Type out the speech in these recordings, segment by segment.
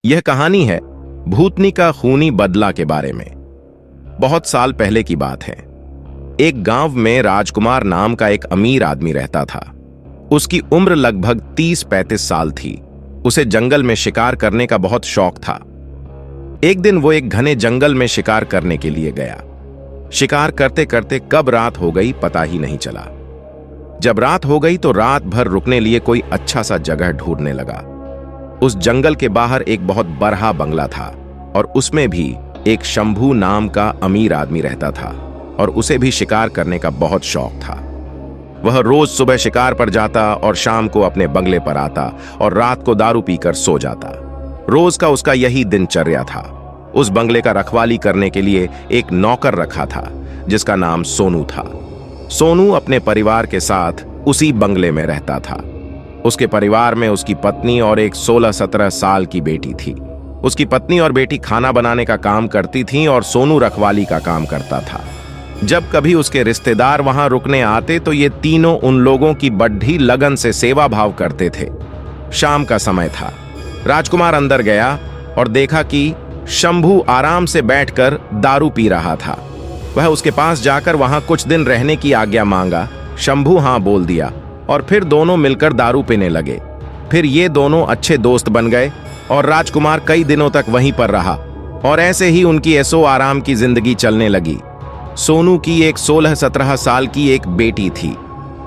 यह कहानी है भूतनी का खूनी बदला के बारे में। बहुत साल पहले की बात है। एक गांव में राजकुमार नाम का एक अमीर आदमी रहता था। उसकी उम्र लगभग 30-35 साल थी। उसे जंगल में शिकार करने का बहुत शौक था। एक दिन वो एक घने जंगल में शिकार करने के लिए गया। शिकार करते करते कब रात हो गई पता ही नहीं चला। जब रात हो गई तो रात भर रुकने लिए कोई अच्छा सा जगह ढूंढने लगा। उस जंगल के बाहर एक बहुत बड़ा बंगला था और उसमें भी एक शंभू नाम का अमीर आदमी रहता था और उसे भी शिकार करने का बहुत शौक था। वह रोज सुबह शिकार पर जाता और शाम को अपने बंगले पर आता और रात को दारू पीकर सो जाता। रोज का उसका यही दिनचर्या था। उस बंगले का रखवाली करने के लिए एक नौकर रखा था जिसका नाम सोनू था। सोनू अपने परिवार के साथ उसी बंगले में रहता था। उसके परिवार में उसकी पत्नी और एक 16-17 साल की बेटी थी। उसकी पत्नी और बेटी खाना बनाने का काम करती थीं और सोनू रखवाली का काम करता था। जब कभी उसके रिश्तेदार वहां रुकने आते तो ये तीनों उन लोगों की बड़ी लगन से सेवा भाव करते थे। शाम का समय था। राजकुमार अंदर गया और देखा कि शंभू आराम से बैठकर दारू पी रहा था। वह उसके पास जाकर वहां कुछ दिन रहने की आज्ञा मांगा। शंभू हां बोल दिया और फिर दोनों मिलकर दारू पीने लगे। फिर ये दोनों अच्छे दोस्त बन गए और राजकुमार कई दिनों तक वहीं पर रहा और ऐसे ही उनकी ऐसो आराम की जिंदगी चलने लगी। सोनू की एक 16-17 साल की एक बेटी थी।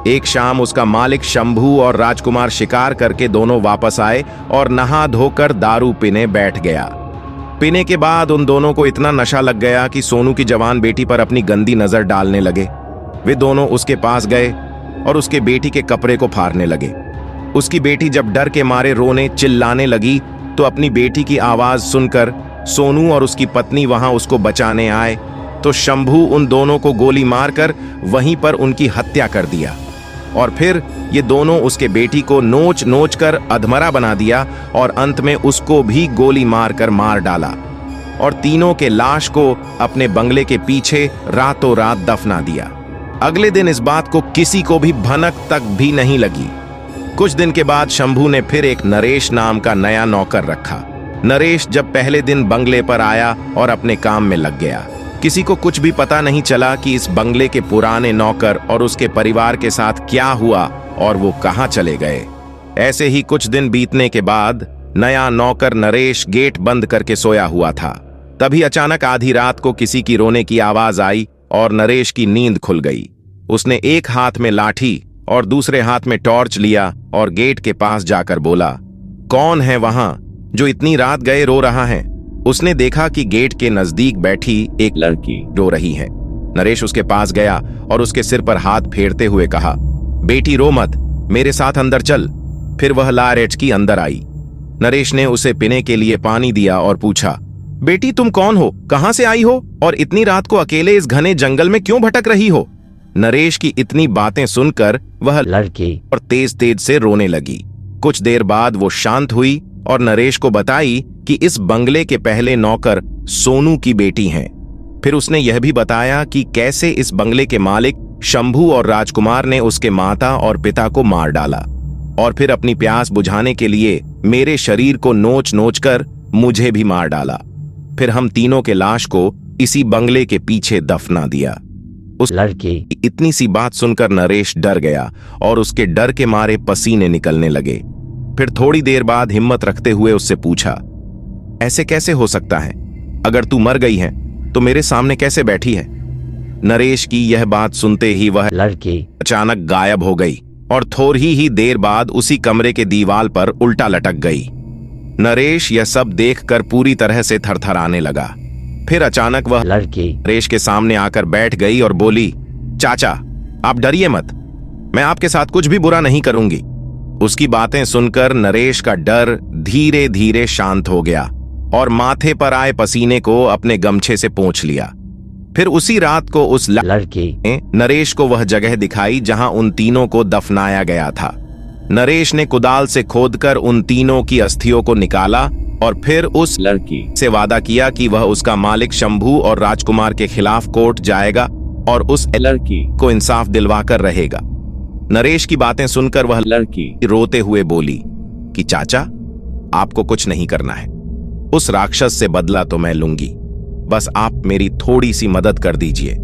एक शाम उसका मालिक शंभू और राजकुमार शिकार करके दोनों वापस आए और नहा धोकर दारू पीने बैठ गया। पीने के बाद उन दोनों को इतना नशा लग गया कि सोनू की जवान बेटी पर अपनी गंदी नजर डालने लगे। वे दोनों उसके पास गए और उसके बेटी के कपड़े को फाड़ने लगे। उसकी बेटी जब डर के मारे रोने चिल्लाने लगी तो अपनी बेटी की आवाज सुनकर सोनू और उसकी पत्नी वहां उसको बचाने आए तो शंभू उन दोनों को गोली मारकर वहीं पर उनकी हत्या कर दिया और फिर ये दोनों उसके बेटी को नोच नोच कर अधमरा बना दिया और अंत में उसको भी गोली मारकर मार डाला और तीनों के लाश को अपने बंगले के पीछे रातों रात दफना दिया। अगले दिन इस बात को किसी को भी भनक तक भी नहीं लगी। कुछ दिन के बाद शंभू ने फिर एक नरेश नाम का नया नौकर रखा। नरेश जब पहले दिन बंगले पर आया और अपने काम में लग गया। किसी को कुछ भी पता नहीं चला कि इस बंगले के पुराने नौकर और उसके परिवार के साथ क्या हुआ और वो कहां चले गए। ऐसे ही कुछ दिन बीतने के बाद नया नौकर नरेश गेट बंद करके सोया हुआ था। तभी अचानक आधी रात को किसी की रोने की आवाज आई और नरेश की नींद खुल गई। उसने एक हाथ में लाठी और दूसरे हाथ में टॉर्च लिया और गेट के पास जाकर बोला, कौन है वहां जो इतनी रात गए रो रहा है। उसने देखा कि गेट के नजदीक बैठी एक लड़की रो रही है। नरेश उसके पास गया और उसके सिर पर हाथ फेरते हुए कहा, बेटी रो मत, मेरे साथ अंदर चल। फिर वह लारेट की अंदर आई। नरेश ने उसे पीने के लिए पानी दिया और पूछा, बेटी तुम कौन हो, कहां से आई हो और इतनी रात को अकेले इस घने जंगल में क्यों भटक रही हो। नरेश की इतनी बातें सुनकर वह लड़की और तेज तेज से रोने लगी। कुछ देर बाद वो शांत हुई और नरेश को बताई कि इस बंगले के पहले नौकर सोनू की बेटी हैं। फिर उसने यह भी बताया कि कैसे इस बंगले के मालिक शंभू और राजकुमार ने उसके माता और पिता को मार डाला और फिर अपनी प्यास बुझाने के लिए मेरे शरीर को नोच नोच कर मुझे भी मार डाला। फिर हम तीनों के लाश को इसी बंगले के पीछे दफना दिया। उस लड़के की इतनी सी बात सुनकर नरेश डर गया और उसके डर के मारे पसीने निकलने लगे। फिर थोड़ी देर बाद हिम्मत रखते हुए उससे पूछा, ऐसे कैसे हो सकता है, अगर तू मर गई है तो मेरे सामने कैसे बैठी है। नरेश की यह बात सुनते ही वह लड़की अचानक गायब हो गई और थोड़ी ही देर बाद उसी कमरे के दीवार पर उल्टा लटक गई। नरेश यह सब देखकर पूरी तरह से थरथराने लगा। फिर अचानक वह लड़की नरेश के सामने आकर बैठ गई और बोली, चाचा आप डरिए मत, मैं आपके साथ कुछ भी बुरा नहीं करूंगी। उसकी बातें सुनकर नरेश का डर धीरे धीरे शांत हो गया और माथे पर आए पसीने को अपने गमछे से पोंछ लिया। फिर उसी रात को उस लड़की ने नरेश को वह जगह दिखाई जहां उन तीनों को दफनाया गया था। नरेश ने कुदाल से खोदकर उन तीनों की अस्थियों को निकाला और फिर उस लड़की से वादा किया कि वह उसका मालिक शंभू और राजकुमार के खिलाफ कोर्ट जाएगा और उस लड़की को इंसाफ दिलवाकर रहेगा। नरेश की बातें सुनकर वह लड़की रोते हुए बोली कि चाचा आपको कुछ नहीं करना है, उस राक्षस से बदला तो मैं लूंगी, बस आप मेरी थोड़ी सी मदद कर दीजिए।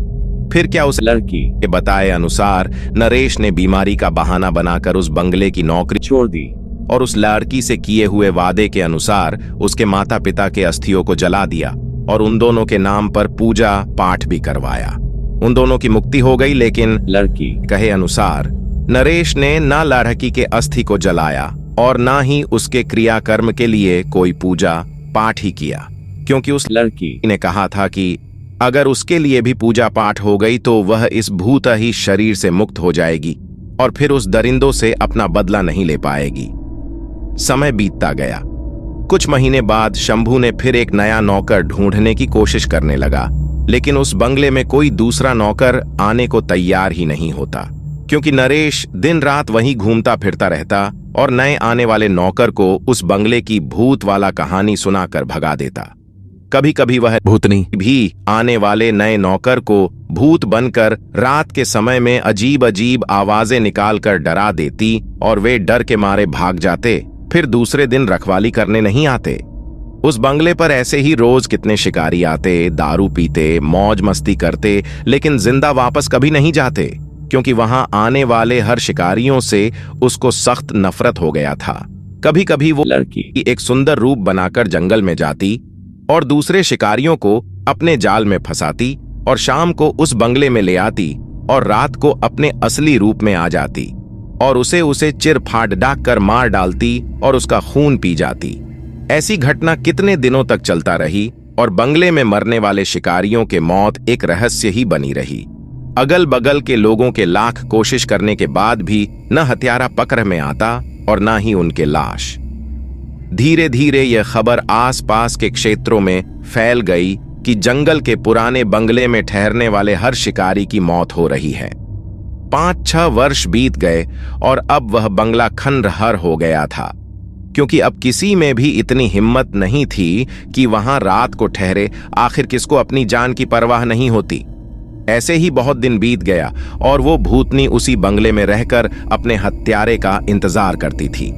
फिर क्या उस लड़की के बताए अनुसार नरेश ने बीमारी का बहाना बनाकर उस बंगले की नौकरी छोड़ दी और उस लड़की से किए हुए वादे के अनुसार उसके माता पिता के अस्थियों को जला दिया और उन दोनों के नाम पर पूजा पाठ भी करवाया। उन दोनों की मुक्ति हो गई, लेकिन लड़की कहे अनुसार नरेश ने ना लड़की के अस्थि को जलाया और ना ही उसके क्रियाकर्म के लिए कोई पूजा पाठ ही किया, क्योंकि उस लड़की ने कहा था कि अगर उसके लिए भी पूजा पाठ हो गई तो वह इस भूत ही शरीर से मुक्त हो जाएगी और फिर उस दरिंदों से अपना बदला नहीं ले पाएगी। समय बीतता गया। कुछ महीने बाद शंभू ने फिर एक नया नौकर ढूंढने की कोशिश करने लगा, लेकिन उस बंगले में कोई दूसरा नौकर आने को तैयार ही नहीं होता, क्योंकि नरेश दिन रात वहीं घूमता फिरता रहता और नए आने वाले नौकर को उस बंगले की भूत वाला कहानी सुनाकर भगा देता। कभी कभी वह भूतनी भी आने वाले नए नौकर को भूत बनकर रात के समय में अजीब अजीब आवाजें निकालकर डरा देती और वे डर के मारे भाग जाते, फिर दूसरे दिन रखवाली करने नहीं आते। उस बंगले पर ऐसे ही रोज कितने शिकारी आते, दारू पीते, मौज मस्ती करते, लेकिन जिंदा वापस कभी नहीं जाते, क्योंकि वहां आने वाले हर शिकारियों से उसको सख्त नफरत हो गया था। कभी कभी वो लड़की एक सुंदर रूप बनाकर जंगल में जाती और दूसरे शिकारियों को अपने जाल में फंसाती और शाम को उस बंगले में ले आती और रात को अपने असली रूप में आ जाती और उसे चिर फाड़ डाक कर मार डालती और उसका खून पी जाती। ऐसी घटना कितने दिनों तक चलता रही और बंगले में मरने वाले शिकारियों के मौत एक रहस्य ही बनी रही। अगल बगल के लोगों के लाख कोशिश करने के बाद भी न हत्यारा पकड़ में आता और न ही उनके लाश। धीरे धीरे यह खबर आसपास के क्षेत्रों में फैल गई कि जंगल के पुराने बंगले में ठहरने वाले हर शिकारी की मौत हो रही है। 5-6 वर्ष बीत गए और अब वह बंगला खंडहर हो गया था, क्योंकि अब किसी में भी इतनी हिम्मत नहीं थी कि वहां रात को ठहरे। आखिर किसको अपनी जान की परवाह नहीं होती। ऐसे ही बहुत दिन बीत गया और वो भूतनी उसी बंगले में रहकर अपने हत्यारे का इंतजार करती थी।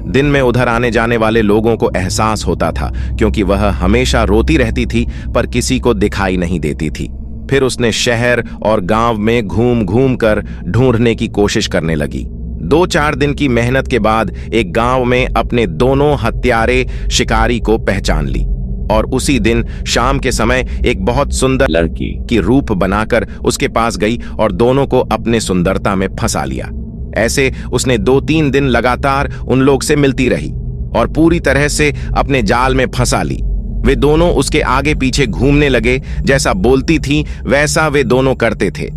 दिन में उधर आने जाने वाले लोगों को एहसास होता था, क्योंकि वह हमेशा रोती रहती थी पर किसी को दिखाई नहीं देती थी। फिर उसने शहर और गांव में घूम घूम कर ढूंढने की कोशिश करने लगी। 2-4 दिन की मेहनत के बाद एक गांव में अपने दोनों हत्यारे शिकारी को पहचान ली और उसी दिन शाम के समय एक बहुत सुंदर लड़की की रूप बनाकर उसके पास गई और दोनों को अपने सुंदरता में फंसा लिया। ऐसे उसने 2-3 दिन लगातार उन लोग से मिलती रही और पूरी तरह से अपने जाल में फंसा ली। वे दोनों उसके आगे पीछे घूमने लगे, जैसा बोलती थी वैसा वे दोनों करते थे।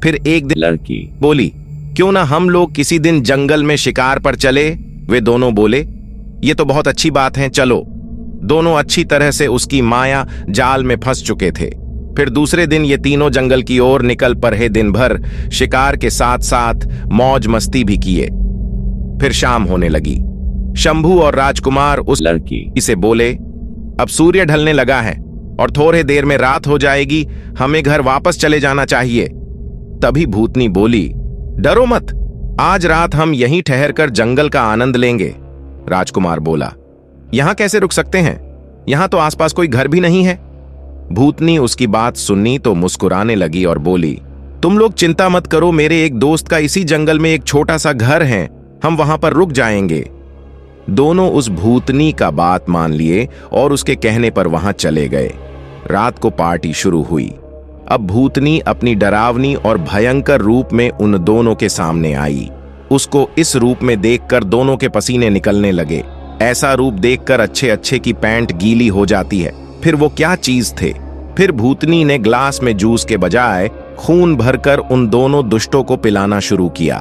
फिर एक दिन लड़की बोली, क्यों ना हम लोग किसी दिन जंगल में शिकार पर चले। वे दोनों बोले, ये तो बहुत अच्छी बात है, चलो। दोनों अच्छी तरह से उसकी माया जाल में फंस चुके थे। फिर दूसरे दिन ये तीनों जंगल की ओर निकल पड़े। दिन भर शिकार के साथ साथ मौज मस्ती भी किए। फिर शाम होने लगी। शंभू और राजकुमार उस लड़की से बोले, अब सूर्य ढलने लगा है और थोड़े देर में रात हो जाएगी, हमें घर वापस चले जाना चाहिए। तभी भूतनी बोली, डरो मत, आज रात हम यहीं ठहरकर जंगल का आनंद लेंगे। राजकुमार बोला, यहां कैसे रुक सकते हैं, यहां तो आसपास कोई घर भी नहीं है। भूतनी उसकी बात सुनी तो मुस्कुराने लगी और बोली, तुम लोग चिंता मत करो, मेरे एक दोस्त का इसी जंगल में एक छोटा सा घर है, हम वहां पर रुक जाएंगे। दोनों उस भूतनी का बात मान लिए और उसके कहने पर वहां चले गए। रात को पार्टी शुरू हुई। अब भूतनी अपनी डरावनी और भयंकर रूप में उन दोनों के सामने आई। उसको इस रूप में देखकर दोनों के पसीने निकलने लगे। ऐसा रूप देखकर अच्छे अच्छे की पैंट गीली हो जाती है। फिर वो क्या चीज थे। फिर भूतनी ने ग्लास में जूस के बजाय खून भरकर उन दोनों दुष्टों को पिलाना शुरू किया।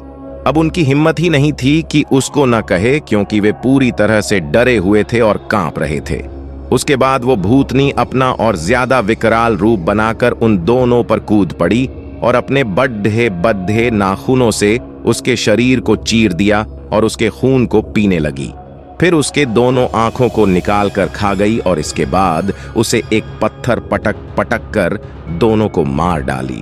अब उनकी हिम्मत ही नहीं थी कि उसको न कहे, क्योंकि वे पूरी तरह से डरे हुए थे और कांप रहे थे। उसके बाद वो भूतनी अपना और ज्यादा विकराल रूप बनाकर उन दोनों पर कूद पड़ी और अपने बड्ढे बद्धे नाखूनों से उसके शरीर को चीर दिया और उसके खून को पीने लगी। फिर उसके दोनों आंखों को निकाल कर खा गई और इसके बाद उसे एक पत्थर पटक पटक कर दोनों को मार डाली।